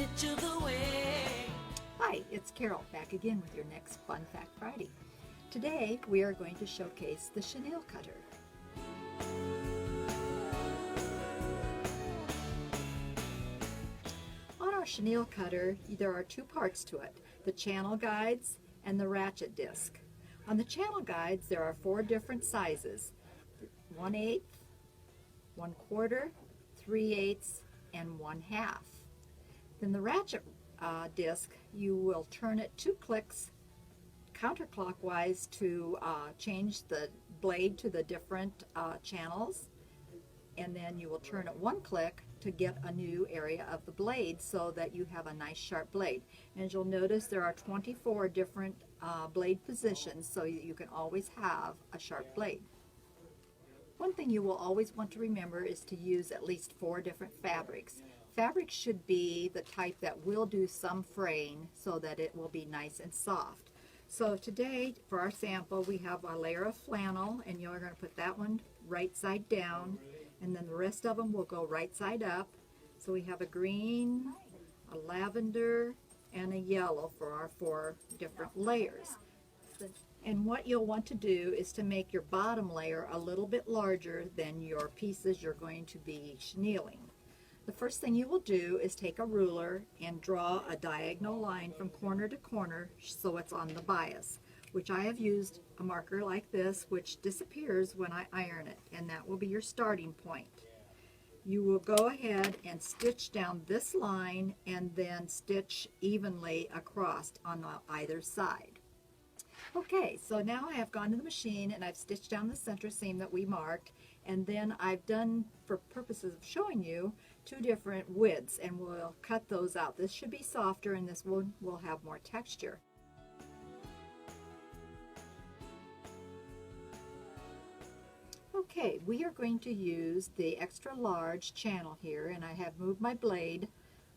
stitch of the way. Hi, it's Carol back again with your next Fun Fact Friday. Today we are going to showcase the Chenille Cutter. On our Chenille Cutter, there are two parts to it, the channel guides and the ratchet disc. On the channel guides there are 4 different sizes, 1/8, 1/4, 3/8, and 1/2. Then the ratchet disc, you will turn it 2 clicks counterclockwise to change the blade to the different channels, and then you will turn it 1 click to get a new area of the blade so that you have a nice sharp blade. And as you'll notice, there are 24 different blade positions, so you can always have a sharp blade. One thing you will always want to remember is to use at least 4 different fabrics. Fabrics should be the type that will do some fraying so that it will be nice and soft. So today, for our sample, we have a layer of flannel, and you're going to put that one right side down, and then the rest of them will go right side up. So we have a green, a lavender, and a yellow for our 4 different layers. And what you'll want to do is to make your bottom layer a little bit larger than your pieces you're going to be chenilling. The first thing you will do is take a ruler and draw a diagonal line from corner to corner so it's on the bias, which I have used a marker like this, which disappears when I iron it, and that will be your starting point. You will go ahead and stitch down this line and then stitch evenly across on either side. Okay, so now I have gone to the machine and I've stitched down the center seam that we marked, and then I've done, for purposes of showing you, 2 different widths, and we'll cut those out. This should be softer and this one will have more texture. Okay, we are going to use the extra large channel here, and I have moved my blade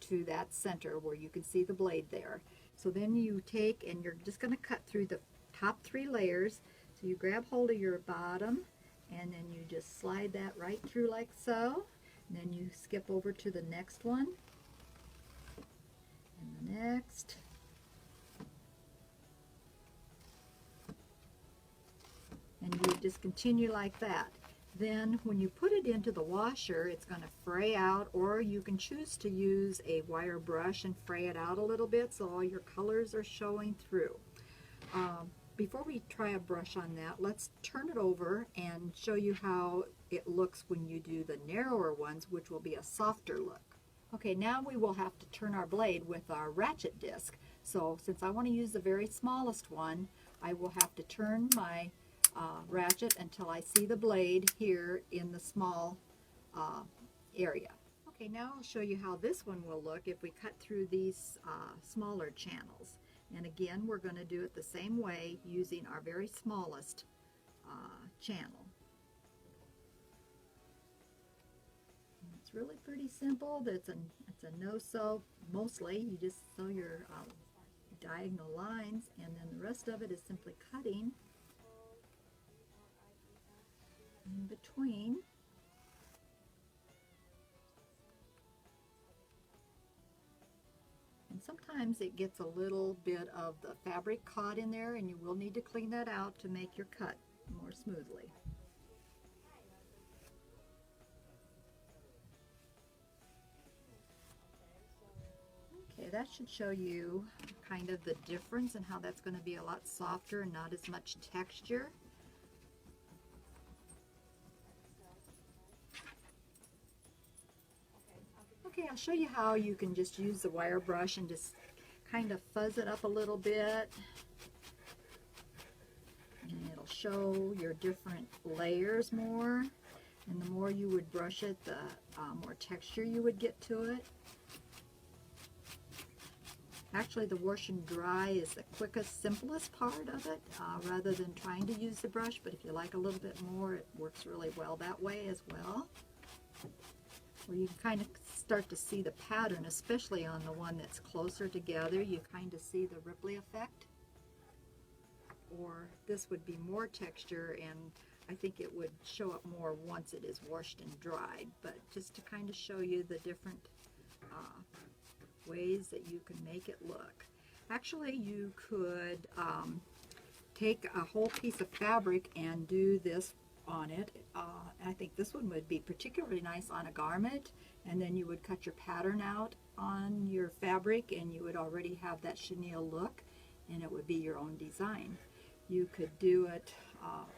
to that center where you can see the blade there. So then you take and you're just going to cut through the top 3 layers. So you grab hold of your bottom and then you just slide that right through like so. And then you skip over to the next one and the next. And you just continue like that. Then when you put it into the washer, it's going to fray out, or you can choose to use a wire brush and fray it out a little bit so all your colors are showing through. Before we try a brush on that, let's turn it over and show you how it looks when you do the narrower ones, which will be a softer look. Okay, now we will have to turn our blade with our ratchet disc. So since I want to use the very smallest one, I will have to turn my ratchet until I see the blade here in the small area. Okay, now I'll show you how this one will look if we cut through these smaller channels. And again, we're going to do it the same way using our very smallest channel. And it's really pretty simple. It's a no-sew mostly. You just sew your diagonal lines, and then the rest of it is simply cutting in between. And sometimes it gets a little bit of the fabric caught in there, and you will need to clean that out to make your cut more smoothly. Okay, that should show you kind of the difference and how that's going to be a lot softer and not as much texture. Okay, I'll show you how you can just use the wire brush and just kind of fuzz it up a little bit. And it'll show your different layers more. And the more you would brush it, the more texture you would get to it. Actually, the wash and dry is the quickest, simplest part of it, rather than trying to use the brush. But if you like a little bit more, it works really well that way as well. Where you can kind of start to see the pattern, especially on the one that's closer together. You kind of see the ripply effect. Or this would be more texture, and I think it would show up more once it is washed and dried. But just to kind of show you the different ways that you can make it look. Actually, you could take a whole piece of fabric and do this on it. I think this one would be particularly nice on a garment, and then you would cut your pattern out on your fabric and you would already have that chenille look, and it would be your own design. You could do it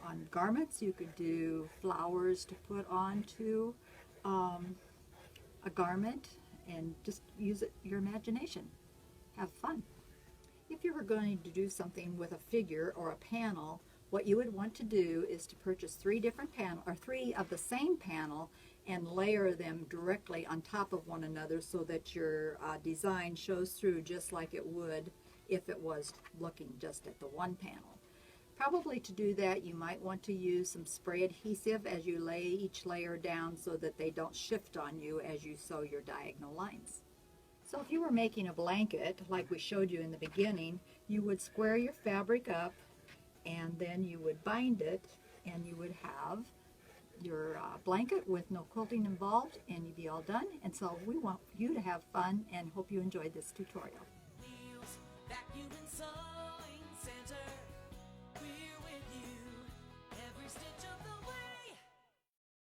on garments. You could do flowers to put onto a garment and just use your imagination. Have fun. If you were going to do something with a figure or a panel, what you would want to do is to purchase three of the same panel and layer them directly on top of one another so that your design shows through just like it would if it was looking just at the one panel. Probably to do that, you might want to use some spray adhesive as you lay each layer down so that they don't shift on you as you sew your diagonal lines. So if you were making a blanket, like we showed you in the beginning, you would square your fabric up and then you would bind it and you would have your blanket with no quilting involved and you'd be all done. And so we want you to have fun and hope you enjoyed this tutorial.